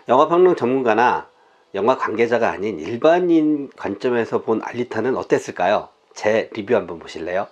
영화평론 전문가나 영화 관계자가 아닌 일반인 관점에서 본 알리타는 어땠을까요? 제 리뷰 한번 보실래요?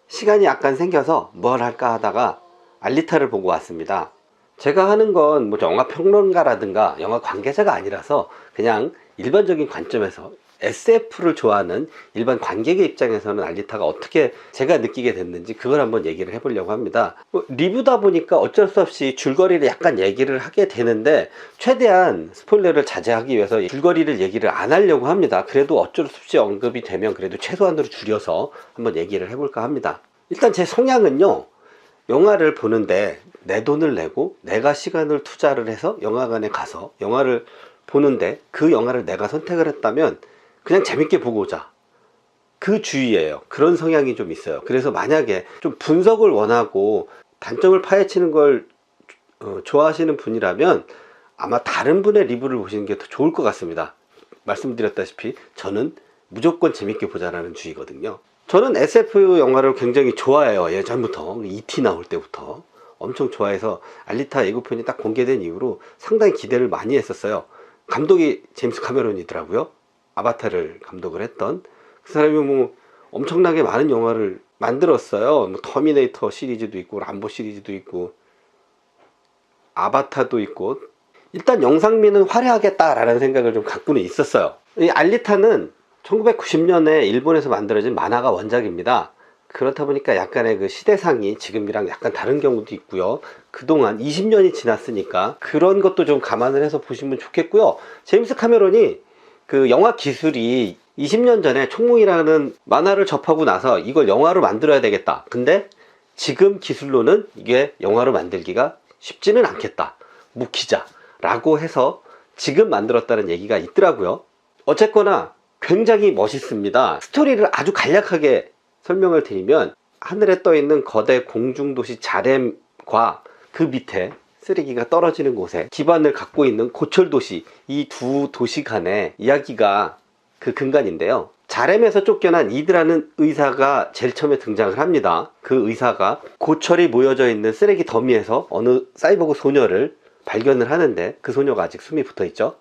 시간이 약간 생겨서 뭘 할까 하다가 알리타를 보고 왔습니다. 제가 하는 건 뭐 영화 평론가라든가 영화 관계자가 아니라서 그냥 일반적인 관점에서 SF를 좋아하는 일반 관객의 입장에서는 알리타가 어떻게 제가 느끼게 됐는지 그걸 한번 얘기를 해보려고 합니다. 리뷰다 보니까 어쩔 수 없이 줄거리를 약간 얘기를 하게 되는데 최대한 스포일러를 자제하기 위해서 줄거리를 얘기를 안 하려고 합니다. 그래도 어쩔 수 없이 언급이 되면 그래도 최소한으로 줄여서 한번 얘기를 해볼까 합니다. 일단 제 성향은요, 영화를 보는데 내 돈을 내고 내가 시간을 투자를 해서 영화관에 가서 영화를 보는데 그 영화를 내가 선택을 했다면 그냥 재밌게 보고 오자, 그 주의예요. 그런 성향이 좀 있어요. 그래서 만약에 좀 분석을 원하고 단점을 파헤치는 걸 좋아하시는 분이라면 아마 다른 분의 리뷰를 보시는 게 더 좋을 것 같습니다. 말씀드렸다시피 저는 무조건 재밌게 보자라는 주의거든요. 저는 SF 영화를 굉장히 좋아해요. 예전부터 E.T. 나올 때부터 엄청 좋아해서 알리타 예고편이 딱 공개된 이후로 상당히 기대를 많이 했었어요. 감독이 제임스 카메론이더라고요. 아바타를 감독을 했던 그 사람이 뭐 엄청나게 많은 영화를 만들었어요. 뭐 터미네이터 시리즈도 있고 람보 시리즈도 있고 아바타도 있고, 일단 영상미는 화려하겠다라는 생각을 좀 갖고는 있었어요. 이 알리타는 1990년에 일본에서 만들어진 만화가 원작입니다. 그렇다 보니까 약간의 그 시대상이 지금이랑 약간 다른 경우도 있고요. 그동안 20년이 지났으니까 그런 것도 좀 감안을 해서 보시면 좋겠고요. 제임스 카메론이 그 영화 기술이 20년 전에 총몽이라는 만화를 접하고 나서 이걸 영화로 만들어야 되겠다. 근데 지금 기술로는 이게 영화로 만들기가 쉽지는 않겠다, 묵히자 라고 해서 지금 만들었다는 얘기가 있더라고요. 어쨌거나 굉장히 멋있습니다. 스토리를 아주 간략하게 설명을 드리면, 하늘에 떠 있는 거대 공중도시 자렘과 그 밑에 쓰레기가 떨어지는 곳에 기반을 갖고 있는 고철도시, 이 두 도시 간의 이야기가 그 근간인데요. 자렘에서 쫓겨난 이드라는 의사가 제일 처음에 등장을 합니다. 그 의사가 고철이 모여져 있는 쓰레기 더미에서 어느 사이보그 소녀를 발견을 하는데 그 소녀가 아직 숨이 붙어 있죠.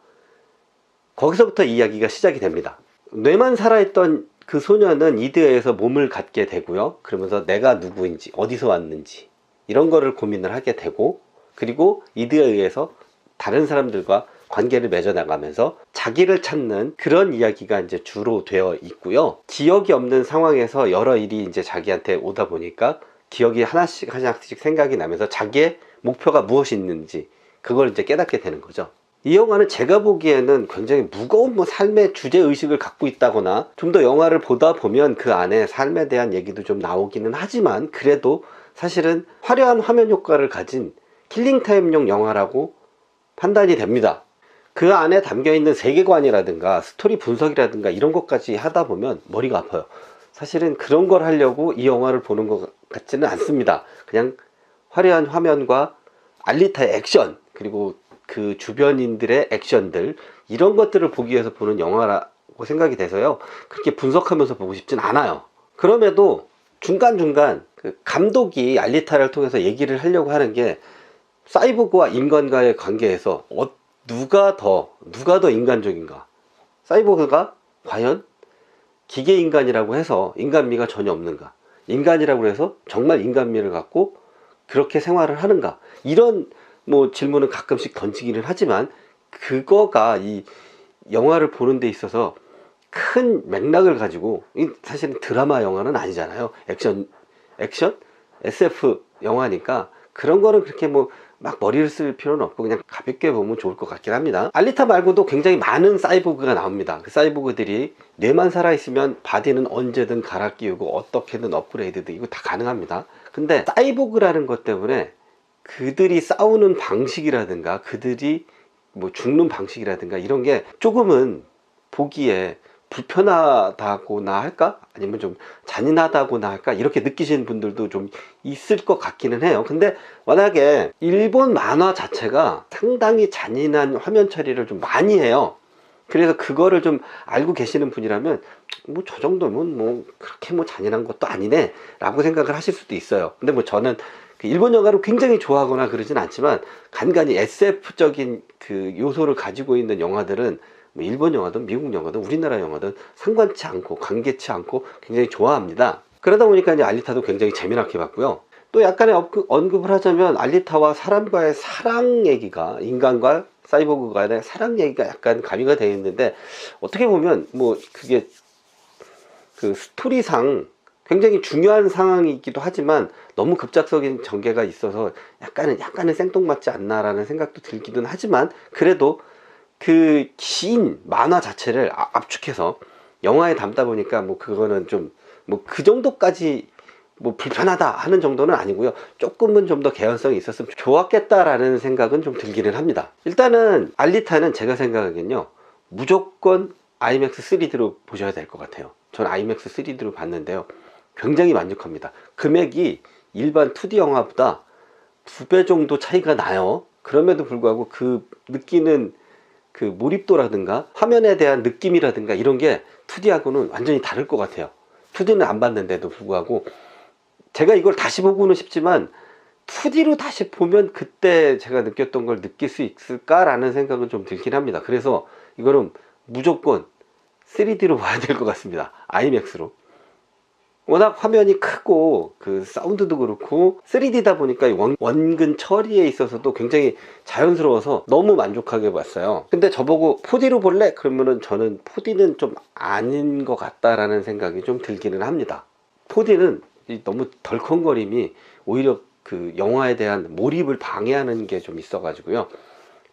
거기서부터 이야기가 시작이 됩니다. 뇌만 살아있던 그 소녀는 이드에 의해서 몸을 갖게 되고요. 그러면서 내가 누구인지, 어디서 왔는지 이런 거를 고민을 하게 되고, 그리고 이드에 의해서 다른 사람들과 관계를 맺어나가면서 자기를 찾는 그런 이야기가 이제 주로 되어 있고요. 기억이 없는 상황에서 여러 일이 이제 자기한테 오다 보니까 기억이 하나씩 하나씩 생각이 나면서 자기의 목표가 무엇이 있는지 그걸 이제 깨닫게 되는 거죠. 이 영화는 제가 보기에는 굉장히 무거운 뭐 삶의 주제의식을 갖고 있다거나, 좀 더 영화를 보다 보면 그 안에 삶에 대한 얘기도 좀 나오기는 하지만 그래도 사실은 화려한 화면 효과를 가진 킬링타임용 영화라고 판단이 됩니다. 그 안에 담겨있는 세계관이라든가 스토리 분석이라든가 이런 것까지 하다 보면 머리가 아파요. 사실은 그런 걸 하려고 이 영화를 보는 것 같지는 않습니다. 그냥 화려한 화면과 알리타의 액션, 그리고 그 주변인들의 액션들, 이런 것들을 보기 위해서 보는 영화라고 생각이 돼서요, 그렇게 분석하면서 보고 싶진 않아요. 그럼에도 중간중간 그 감독이 알리타를 통해서 얘기를 하려고 하는 게, 사이보그와 인간과의 관계에서 누가 더 인간적인가, 사이보그가 과연 기계인간이라고 해서 인간미가 전혀 없는가, 인간이라고 해서 정말 인간미를 갖고 그렇게 생활을 하는가, 이런 뭐 질문을 가끔씩 던지기는 하지만 그거가 이 영화를 보는 데 있어서 큰 맥락을 가지고, 사실은 드라마 영화는 아니잖아요. 액션 SF 영화니까 그런 거는 그렇게 뭐 막 머리를 쓸 필요는 없고 그냥 가볍게 보면 좋을 것 같긴 합니다. 알리타 말고도 굉장히 많은 사이보그가 나옵니다. 그 사이보그들이 뇌만 살아있으면 바디는 언제든 갈아 끼우고 어떻게든 업그레이드도 이거 다 가능합니다. 근데 사이보그라는 것 때문에 그들이 싸우는 방식이라든가 그들이 뭐 죽는 방식이라든가 이런 게 조금은 보기에 불편하다고나 할까, 아니면 좀 잔인하다고나 할까, 이렇게 느끼시는 분들도 좀 있을 것 같기는 해요. 근데 워낙에 일본 만화 자체가 상당히 잔인한 화면 처리를 좀 많이 해요. 그래서 그거를 좀 알고 계시는 분이라면 뭐 저 정도면 뭐 그렇게 뭐 잔인한 것도 아니네 라고 생각을 하실 수도 있어요. 근데 뭐 저는 그 일본 영화를 굉장히 좋아하거나 그러진 않지만 간간히 SF적인 그 요소를 가지고 있는 영화들은 뭐 일본 영화든 미국 영화든 우리나라 영화든 상관치 않고 관계치 않고 굉장히 좋아합니다. 그러다 보니까 이제 알리타도 굉장히 재미나게 봤고요. 또 약간의 언급을 하자면 알리타와 사람과의 사랑 얘기가, 인간과 사이보그 간의 사랑 얘기가 약간 가미가 되어 있는데, 어떻게 보면 뭐 그게 그 스토리상 굉장히 중요한 상황이기도 하지만 너무 급작스러운 전개가 있어서 약간은 생뚱맞지 않나라는 생각도 들기는 하지만, 그래도 그 긴 만화 자체를 압축해서 영화에 담다 보니까 뭐 그거는 좀 뭐 그 정도까지 뭐 불편하다 하는 정도는 아니고요. 조금은 좀 더 개연성이 있었으면 좋았겠다라는 생각은 좀 들기는 합니다. 일단은 알리타는 제가 생각하기엔요, 무조건 아이맥스 3D로 보셔야 될 것 같아요. 전 아이맥스 3D로 봤는데요, 굉장히 만족합니다. 금액이 일반 2D 영화보다 2배 정도 차이가 나요. 그럼에도 불구하고 그 느끼는 그 몰입도라든가 화면에 대한 느낌이라든가 이런 게 2D하고는 완전히 다를 것 같아요. 2D는 안 봤는데도 불구하고 제가 이걸 다시 보고는 싶지만 2D로 다시 보면 그때 제가 느꼈던 걸 느낄 수 있을까라는 생각은 좀 들긴 합니다. 그래서 이거는 무조건 3D로 봐야 될 것 같습니다. 아이맥스로. 워낙 화면이 크고 그 사운드도 그렇고 3D다 보니까 원근 처리에 있어서도 굉장히 자연스러워서 너무 만족하게 봤어요. 근데 저보고 4D로 볼래? 그러면은 저는 4D는 좀 아닌 것 같다라는 생각이 좀 들기는 합니다. 4D는 너무 덜컹거림이 오히려 그 영화에 대한 몰입을 방해하는 게 좀 있어 가지고요,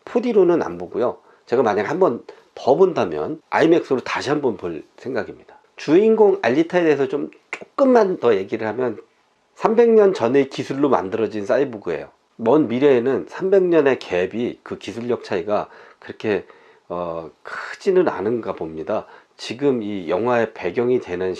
4D로는 안 보고요, 제가 만약 한번 더 본다면 아이맥스로 다시 한번 볼 생각입니다. 주인공 알리타에 대해서 조금만 더 얘기를 하면 300년 전의 기술로 만들어진 사이보그예요. 먼 미래에는 300년의 갭이, 그 기술력 차이가 그렇게 크지는 않은가 봅니다. 지금 이 영화의 배경이 되는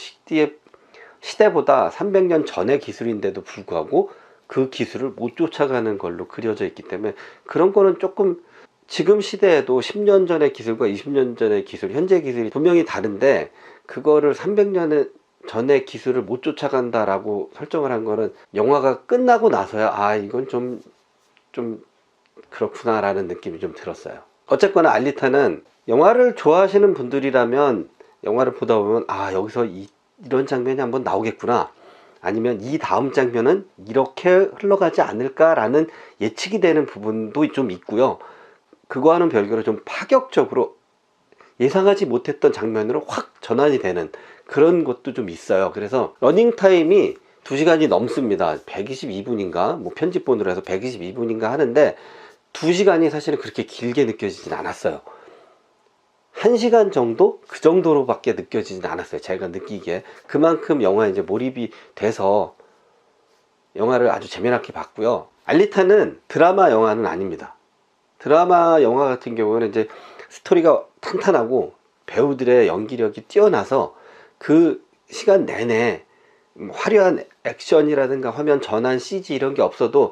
시대보다 300년 전의 기술인데도 불구하고 그 기술을 못 쫓아가는 걸로 그려져 있기 때문에, 그런 거는 조금 지금 시대에도 10년 전의 기술과 20년 전의 기술, 현재 기술이 분명히 다른데 그거를 300년 전의 기술을 못 쫓아간다라고 설정을 한 거는 영화가 끝나고 나서야 이건 좀 그렇구나 라는 느낌이 좀 들었어요. 어쨌거나 알리타는 영화를 좋아하시는 분들이라면 영화를 보다 보면 여기서 이런 장면이 한번 나오겠구나, 아니면 이 다음 장면은 이렇게 흘러가지 않을까 라는 예측이 되는 부분도 좀 있고요. 그거와는 별개로 좀 파격적으로 예상하지 못했던 장면으로 확 전환이 되는 그런 것도 좀 있어요. 그래서 러닝타임이 2시간이 넘습니다. 122분인가 뭐 편집본으로 해서 122분인가 하는데 2시간이 사실은 그렇게 길게 느껴지진 않았어요. 1시간 정도? 그 정도로밖에 느껴지진 않았어요. 제가 느끼기에. 그만큼 영화에 이제 몰입이 돼서 영화를 아주 재미나게 봤고요. 알리타는 드라마 영화는 아닙니다. 드라마 영화 같은 경우는 이제 스토리가 탄탄하고 배우들의 연기력이 뛰어나서 그 시간 내내 화려한 액션이라든가 화면 전환, CG 이런 게 없어도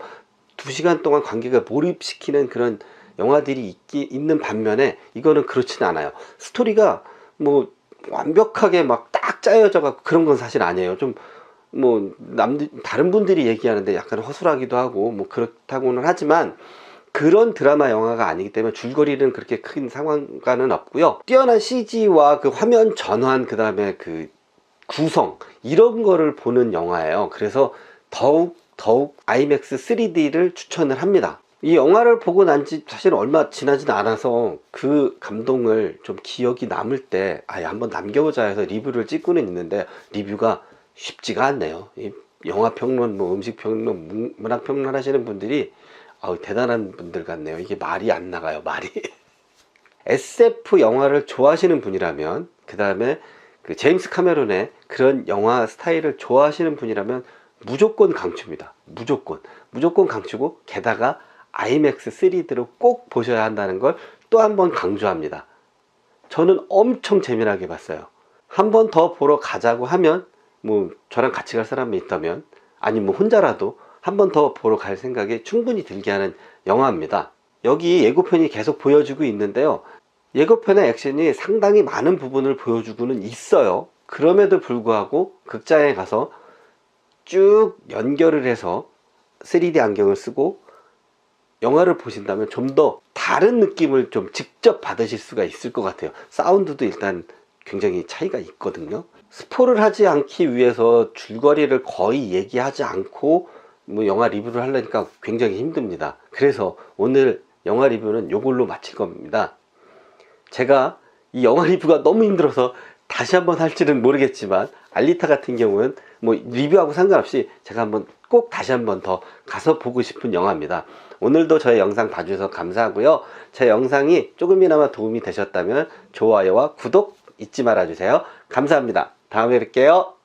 2시간 동안 관객을 몰입시키는 그런 영화들이 있는 반면에 이거는 그렇지는 않아요. 스토리가 뭐 완벽하게 막 딱 짜여져 갖고 그런 건 사실 아니에요. 좀 뭐 다른 분들이 얘기하는데 약간 허술하기도 하고 뭐 그렇다고는 하지만 그런 드라마 영화가 아니기 때문에 줄거리는 그렇게 큰 상관은 없고요. 뛰어난 CG와 그 화면 전환, 그 다음에 그 구성, 이런 거를 보는 영화예요. 그래서 더욱 아이맥스 3D를 추천을 합니다. 이 영화를 보고 난 지 사실 얼마 지나진 않아서 그 감동을 좀 기억이 남을 때 한번 남겨보자 해서 리뷰를 찍고는 있는데 리뷰가 쉽지가 않네요. 이 영화평론, 뭐 음식평론, 문학평론 하시는 분들이 대단한 분들 같네요. 이게 말이 안 나가요, 말이. SF 영화를 좋아하시는 분이라면, 그 다음에 그 제임스 카메론의 그런 영화 스타일을 좋아하시는 분이라면 무조건 강추입니다. 무조건 강추고, 게다가 아이맥스 3D로 꼭 보셔야 한다는 걸 또 한 번 강조합니다. 저는 엄청 재미나게 봤어요. 한 번 더 보러 가자고 하면, 뭐 저랑 같이 갈 사람이 있다면, 아니면 뭐 혼자라도 한 번 더 보러 갈 생각이 충분히 들게 하는 영화입니다. 여기 예고편이 계속 보여주고 있는데요, 예고편의 액션이 상당히 많은 부분을 보여주고는 있어요. 그럼에도 불구하고 극장에 가서 쭉 연결을 해서 3D 안경을 쓰고 영화를 보신다면 좀 더 다른 느낌을 좀 직접 받으실 수가 있을 것 같아요. 사운드도 일단 굉장히 차이가 있거든요. 스포를 하지 않기 위해서 줄거리를 거의 얘기하지 않고 뭐 영화 리뷰를 하려니까 굉장히 힘듭니다. 그래서 오늘 영화 리뷰는 이걸로 마칠 겁니다. 제가 이 영화 리뷰가 너무 힘들어서 다시 한번 할지는 모르겠지만 알리타 같은 경우는 뭐 리뷰하고 상관없이 제가 한번 꼭 다시 한번 더 가서 보고 싶은 영화입니다. 오늘도 저의 영상 봐주셔서 감사하고요. 제 영상이 조금이나마 도움이 되셨다면 좋아요와 구독 잊지 말아주세요. 감사합니다. 다음에 뵐게요.